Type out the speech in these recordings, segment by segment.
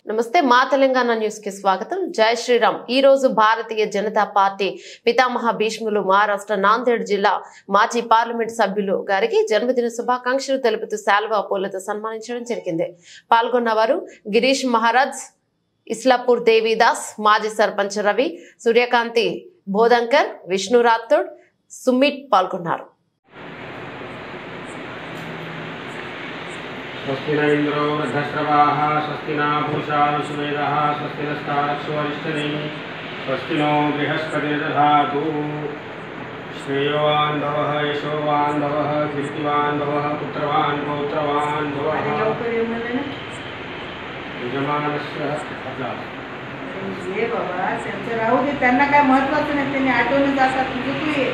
నమస్తే మా తెలంగాణ న్యూస్ కి స్వాగతం. జై శ్రీరామ్. ఈ రోజు భారతీయ జనతా పార్టీ పితామహ భీష్ములు మహారాష్ట్ర నాందేడ్ జిల్లా మాజీ పార్లమెంట్ సభ్యులు గారికి జన్మదిన శుభాకాంక్షలు తెలుపుతూ శాల్వా పూలతో సన్మానించడం జరిగింది. పాల్గొన్నవారు గిరీష్ మహారాజ్, ఇస్లాపూర్ దేవిదాస్, మాజీ సర్పంచ్ రవి, సూర్యకాంతి బోధంకర్, విష్ణు రాథోడ్, సుమిట్ పాల్గొన్నారు. स्वस्ति न इंद्रो वृद्धश्रवाः स्वस्ति न पूषा विश्ववेदः स्वस्ति नस्तारक्षो अरिष्टनेमिः स्वस्ति नो बृहस्पतिर्दधातु श्रेयोवान् भवः यशोवान् भवः कीर्तिवान् भवः पुत्रवान् पौत्रवान् भवः यजमानस्य ये बाबा त्यांचं राहू दे, त्यांना काय महत्त्वाचं नाही, त्यांनी आठवण जातात. तुझं तू ये.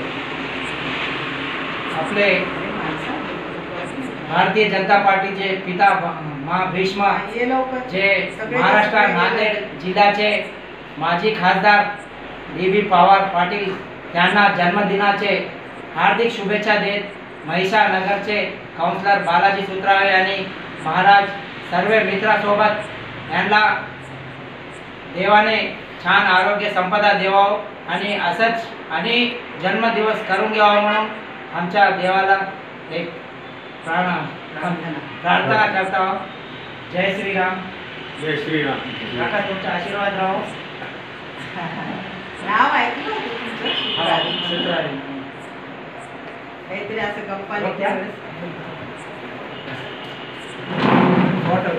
आपले भारतीय जनता पार्टीचे पिता भीष्म जे महाराष्ट्र नांदेड जिल्ह्याचे माजी खासदार डी.बी. पवार पाटील यांना जन्मदिनाचे हार्दिक शुभेच्छा देत महिषानगरचे काउन्सिलर बालाजी सुत्रावे आणि महाराज सर्व मित्रासोबत यांना देवाने छान आरोग्य संपदा देवावं आणि असंच आणि जन्मदिवस करून घ्यावा म्हणून आमच्या देवाला एक प्रार्थना करता. जय श्रीराम. जय श्रीराम. काका तुमचा आशीर्वाद राहो. नाव ऐकलं तुमचं सुत्रावे. काहीतरी असं गप्पा फोटो